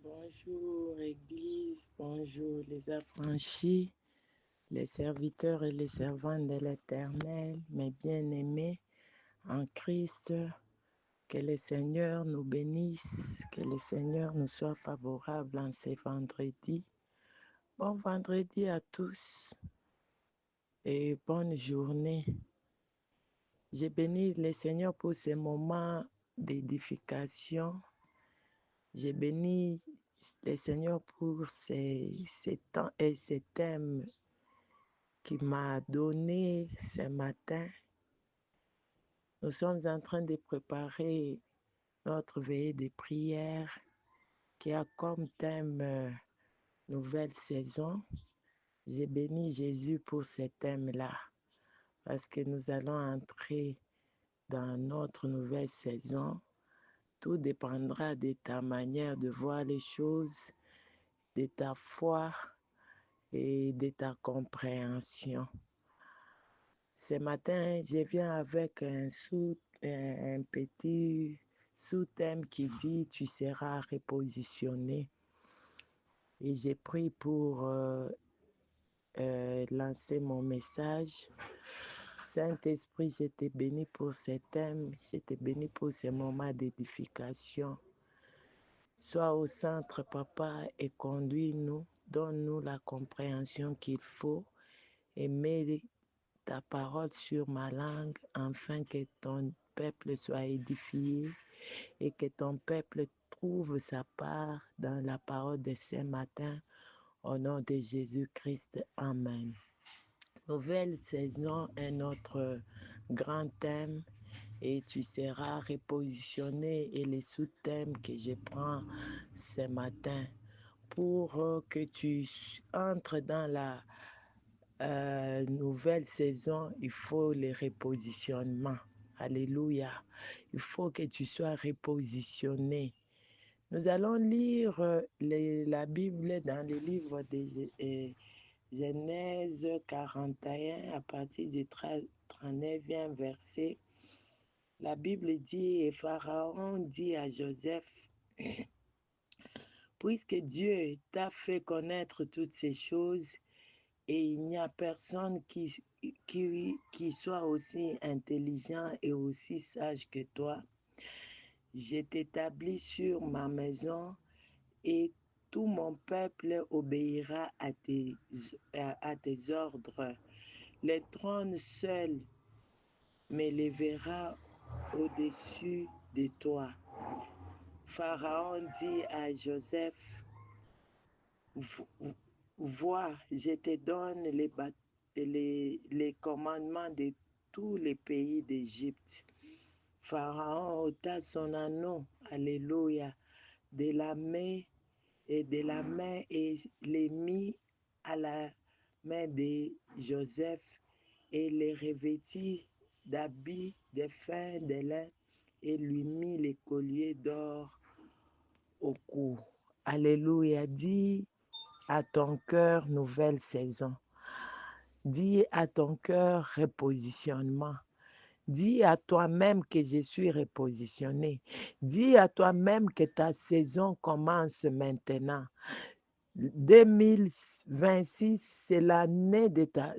Bonjour Église, bonjour les affranchis, les serviteurs et les servantes de l'Éternel, mes bien-aimés en Christ. Que le Seigneur nous bénisse, que le Seigneur nous soit favorable en ces vendredis. Bon vendredi à tous et bonne journée. J'ai béni le Seigneur pour ces moments d'édification. J'ai béni le Seigneur pour ces temps et ces thèmes qu'il m'a donné ce matin. Nous sommes en train de préparer notre veillée de prière qui a comme thème nouvelle saison. J'ai béni Jésus pour ce thème-là parce que nous allons entrer dans notre nouvelle saison. Tout dépendra de ta manière de voir les choses, de ta foi et de ta compréhension. Ce matin, je viens avec un petit sous-thème qui dit « Tu seras repositionné ». Et j'ai pris pour lancer mon message. Saint-Esprit, je t'ai béni pour ce thème, je t'ai béni pour ce moment d'édification. Sois au centre, Papa, et conduis-nous, donne-nous la compréhension qu'il faut et mets ta parole sur ma langue afin que ton peuple soit édifié et que ton peuple trouve sa part dans la parole de ce matin. Au nom de Jésus-Christ, Amen. Nouvelle saison est notre grand thème et tu seras repositionné et les sous-thèmes que je prends ce matin pour que tu entres dans la nouvelle saison, il faut le repositionnement. Alléluia. Il faut que tu sois repositionné. Nous allons lire la Bible dans le livre de Genèse 41 à partir du 39e verset. La Bible dit, et Pharaon dit à Joseph, puisque Dieu t'a fait connaître toutes ces choses, et il n'y a personne qui soit aussi intelligent et aussi sage que toi, je t'établis sur ma maison et tout mon peuple obéira à tes ordres. Le trône seul m'élèvera au-dessus de toi. Pharaon dit à Joseph, vois, je te donne les commandements de tous les pays d'Égypte. Pharaon ôta son anneau, alléluia, de la main et les mit à la main de Joseph et les revêtit d'habits de fin de lin et lui mit les colliers d'or au cou. Alléluia, dis à ton cœur nouvelle saison. Dis à ton cœur repositionnement. Dis à toi-même que je suis repositionné. Dis à toi-même que ta saison commence maintenant. 2026, c'est l'année de ta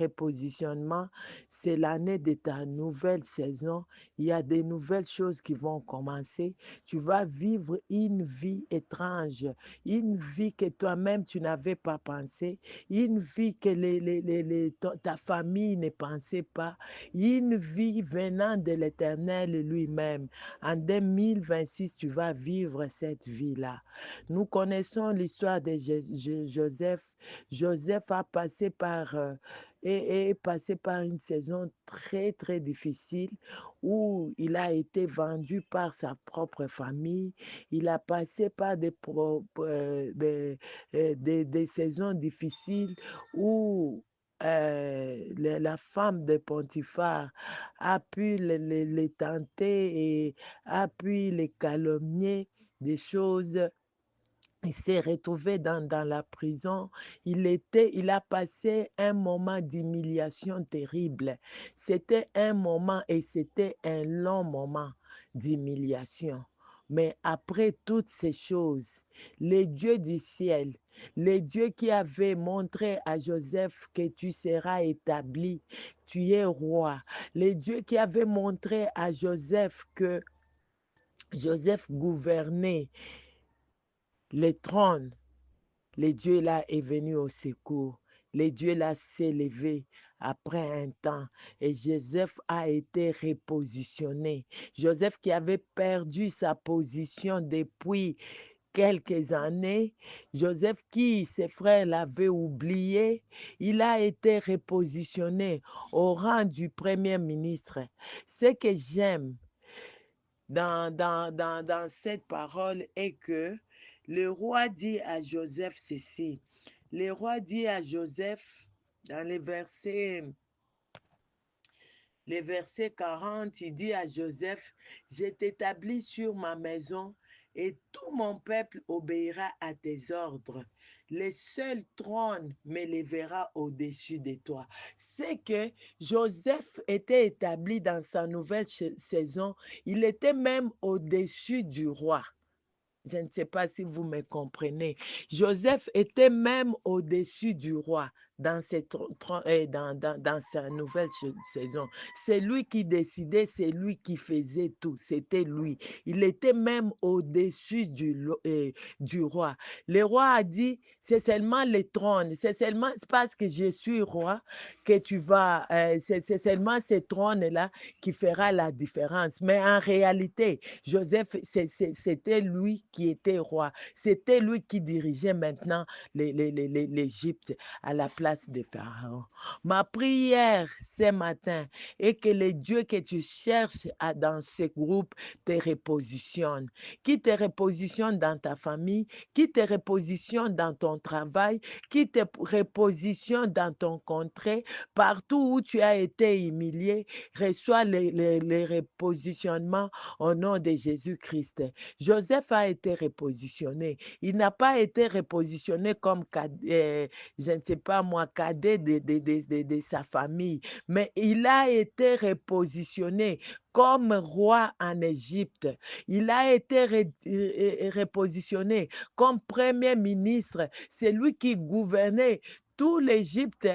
repositionnement, c'est l'année de ta nouvelle saison. Il y a des nouvelles choses qui vont commencer. Tu vas vivre une vie étrange, une vie que toi-même tu n'avais pas pensé, une vie que ta famille ne pensait pas, une vie venant de l'Éternel lui-même. En 2026, tu vas vivre cette vie-là. Nous connaissons l'histoire de Joseph. Joseph a passé est passé par une saison très, très difficile où il a été vendu par sa propre famille. Il a passé par des saisons difficiles où la femme de Potiphar a pu les tenter et a pu les calomnier, des choses. Il s'est retrouvé dans la prison. Il a passé un moment d'humiliation terrible. C'était un moment et c'était un long moment d'humiliation. Mais après toutes ces choses, les dieux du ciel, les dieux qui avaient montré à Joseph que tu seras établi, tu es roi, les dieux qui avaient montré à Joseph que Joseph gouvernait les trônes, le Dieu là est venu au secours. Le Dieu là s'est levé après un temps et Joseph a été repositionné. Joseph qui avait perdu sa position depuis quelques années, Joseph qui, ses frères l'avaient oublié, il a été repositionné au rang du premier ministre. Ce que j'aime dans cette parole est que le roi dit à Joseph ceci. Le roi dit à Joseph, dans les versets 40, il dit à Joseph, je t'établis sur ma maison et tout mon peuple obéira à tes ordres. Le seul trône m'élèvera au-dessus de toi. C'est que Joseph était établi dans sa nouvelle saison. Il était même au-dessus du roi. Je ne sais pas si vous me comprenez. Joseph était même au-dessus du roi dans sa nouvelle saison. C'est lui qui décidait, c'est lui qui faisait tout. C'était lui. Il était même au-dessus du roi. Le roi a dit, c'est seulement le trône, c'est seulement parce que je suis roi que tu vas, c'est seulement ce trône-là qui fera la différence. Mais en réalité, Joseph, c'était lui qui était roi. C'était lui qui dirigeait maintenant l'Égypte à la place de Pharaon. Ma prière ce matin est que les dieux que tu cherches dans ce groupe te repositionnent. Qui te repositionne dans ta famille, qui te repositionne dans ton travail, qui te repositionne dans ton contrée, partout où tu as été humilié, reçois les repositionnements au nom de Jésus-Christ. Joseph a été repositionné. Il n'a pas été repositionné comme, je ne sais pas moi, cadet de sa famille, mais il a été repositionné comme roi en Égypte. Il a été repositionné comme premier ministre. C'est lui qui gouvernait tout l'Égypte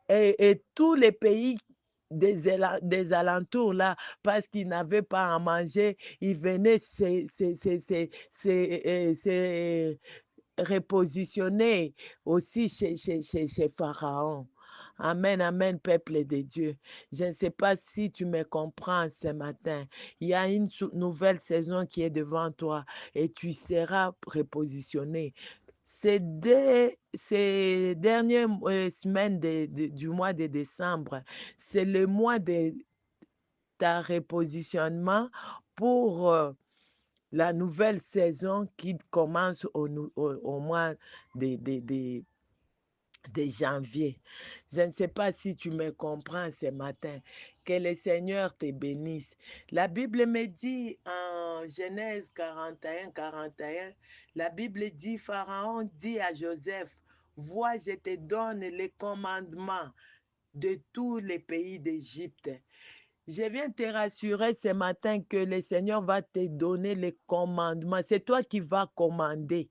et tous les pays des alentours là, parce qu'ils n'avaient pas à manger, ils venaient se repositionner aussi chez Pharaon. Amen, amen, peuple de Dieu. Je ne sais pas si tu me comprends ce matin. Il y a une nouvelle saison qui est devant toi et tu seras repositionné. Ces dernières semaines du mois de décembre, c'est le mois de ta repositionnement pour la nouvelle saison qui commence au mois de janvier. Je ne sais pas si tu me comprends ce matin. Que le Seigneur te bénisse. La Bible me dit en Genèse 41, la Bible dit, Pharaon dit à Joseph, vois, je te donne les commandements de tous les pays d'Égypte. Je viens te rassurer ce matin que le Seigneur va te donner les commandements. C'est toi qui vas commander.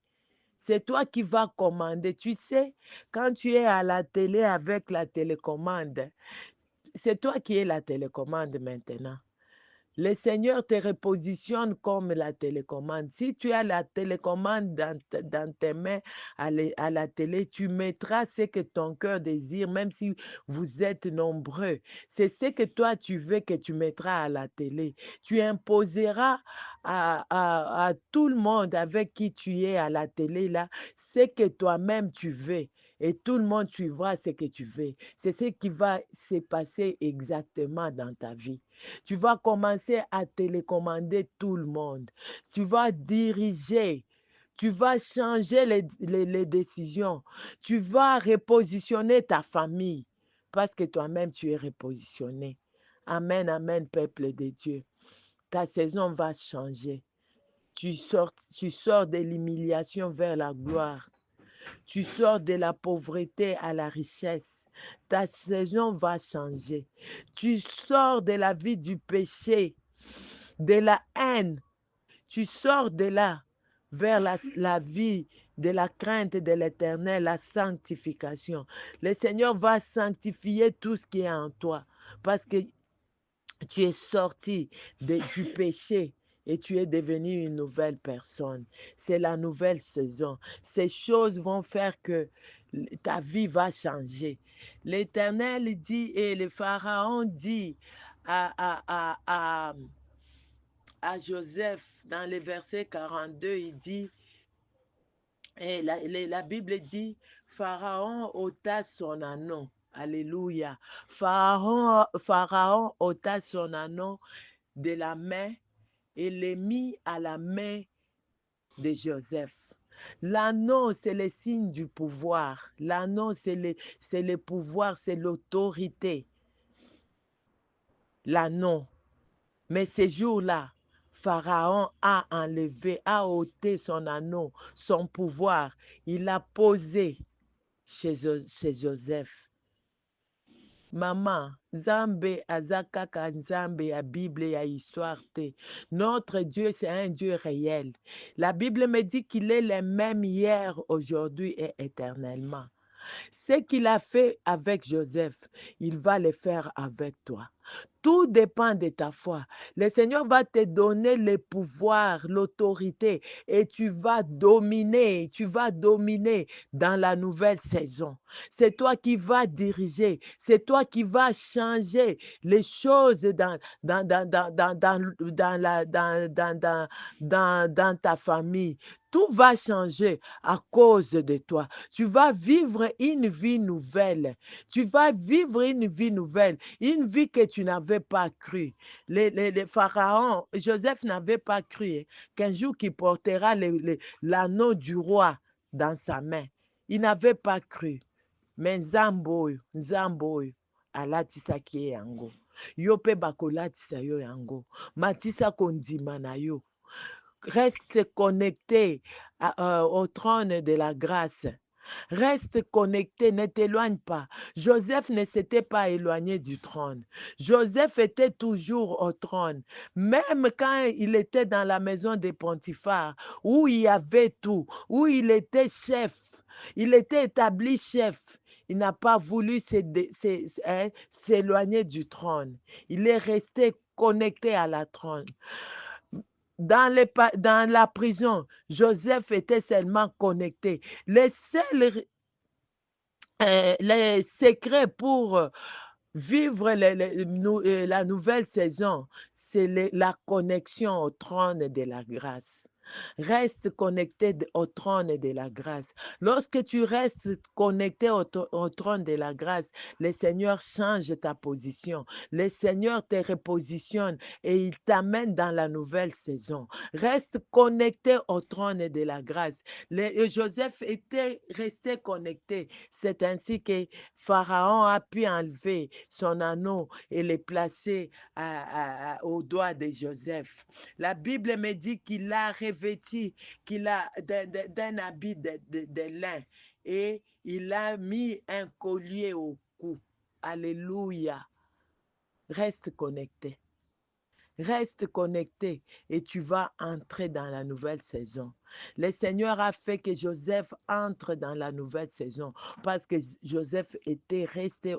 C'est toi qui vas commander. Tu sais, quand tu es à la télé avec la télécommande, c'est toi qui es la télécommande maintenant. Le Seigneur te repositionne comme la télécommande. Si tu as la télécommande dans tes mains à la télé, tu mettras ce que ton cœur désire, même si vous êtes nombreux. C'est ce que toi tu veux que tu mettras à la télé. Tu imposeras à tout le monde avec qui tu es à la télé, là, ce que toi-même tu veux. Et tout le monde suivra ce que tu veux. C'est ce qui va se passer exactement dans ta vie. Tu vas commencer à télécommander tout le monde. Tu vas diriger. Tu vas changer les décisions. Tu vas repositionner ta famille parce que toi-même, tu es repositionné. Amen, amen, peuple de Dieu. Ta saison va changer. Tu sors de l'humiliation vers la gloire. Tu sors de la pauvreté à la richesse. Ta saison va changer. Tu sors de la vie du péché, de la haine. Tu sors de là vers la vie de la crainte de l'Éternel, la sanctification. Le Seigneur va sanctifier tout ce qui est en toi parce que tu es sorti du péché et tu es devenu une nouvelle personne. C'est la nouvelle saison. Ces choses vont faire que ta vie va changer. L'Éternel dit et le Pharaon dit à, à, à, à, à Joseph dans le verset 42, il dit, et la Bible dit, Pharaon ôta son anneau. Alléluia. Pharaon ôta son anneau de la main et les mit à la main de Joseph. L'anneau, c'est le signe du pouvoir. L'anneau, c'est le pouvoir, c'est l'autorité. L'anneau. Mais ces jours-là, Pharaon a enlevé, a ôté son anneau, son pouvoir. Il l'a posé chez Joseph. Maman, Nzambe azakaka Nzambe ya Bible ya histoire te. Notre Dieu, c'est un Dieu réel. La Bible me dit qu'il est le même hier, aujourd'hui et éternellement. Ce qu'il a fait avec Joseph, il va le faire avec toi. Tout dépend de ta foi. Le Seigneur va te donner le pouvoir, l'autorité et tu vas dominer dans la nouvelle saison. C'est toi qui vas diriger, c'est toi qui vas changer les choses dans ta famille. Tout va changer à cause de toi. Tu vas vivre une vie nouvelle. Tu vas vivre une vie nouvelle, une vie que tu n'avais pas cru. Les pharaons, Joseph n'avait pas cru qu'un jour il portera l'anneau du roi dans sa main. Il n'avait pas cru. Mais Nzamboyo, alatisaki ye yango. Yo pe bakolatisa yo yango. Matisa kondima na yo. Reste connecté au trône de la grâce. Reste connecté, ne t'éloigne pas. Joseph ne s'était pas éloigné du trône. Joseph était toujours au trône. Même quand il était dans la maison de Potiphar, où il y avait tout, où il était chef, il était établi chef. Il n'a pas voulu s'éloigner du trône. Il est resté connecté à la trône. Dans la prison, Joseph était seulement connecté. Les secrets pour vivre la nouvelle saison, c'est la connexion au trône de la grâce. Reste connecté au trône de la grâce. Lorsque tu restes connecté au trône de la grâce, le Seigneur change ta position. Le Seigneur te repositionne et il t'amène dans la nouvelle saison. Reste connecté au trône de la grâce. Joseph était resté connecté. C'est ainsi que Pharaon a pu enlever son anneau et le placer au doigt de Joseph. La Bible me dit qu'il a revêtu d'un habit de lin et il a mis un collier au cou. Alléluia. Reste connecté. Reste connecté et tu vas entrer dans la nouvelle saison. Le Seigneur a fait que Joseph entre dans la nouvelle saison parce que Joseph était resté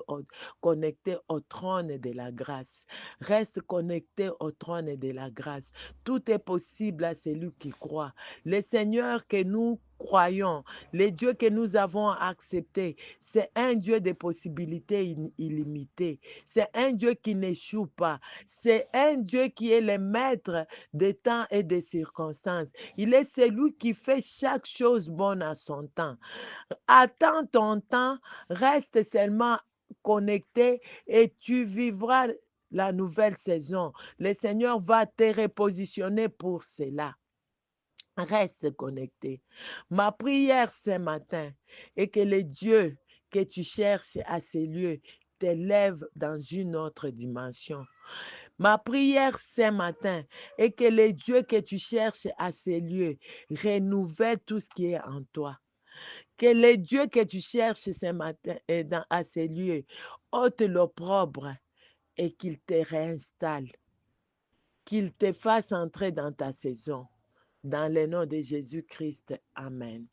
connecté au trône de la grâce. Reste connecté au trône de la grâce. Tout est possible à celui qui croit. Le Seigneur que nous croyons, le Dieu que nous avons accepté, c'est un Dieu de possibilités illimitées. C'est un Dieu qui n'échoue pas. C'est un Dieu qui est le maître des temps et des circonstances. Il est celui qui fait chaque chose bonne à son temps. Attends ton temps, reste seulement connecté et tu vivras la nouvelle saison. Le Seigneur va te repositionner pour cela. Reste connecté. Ma prière ce matin est que le Dieu que tu cherches à ces lieux t'élève dans une autre dimension. Ma prière ce matin est que le Dieu que tu cherches à ces lieux renouvelle tout ce qui est en toi. Que le Dieu que tu cherches ce matin à ces lieux ôte l'opprobre et qu'il te réinstalle, qu'il te fasse entrer dans ta saison. Dans le nom de Jésus-Christ, Amen.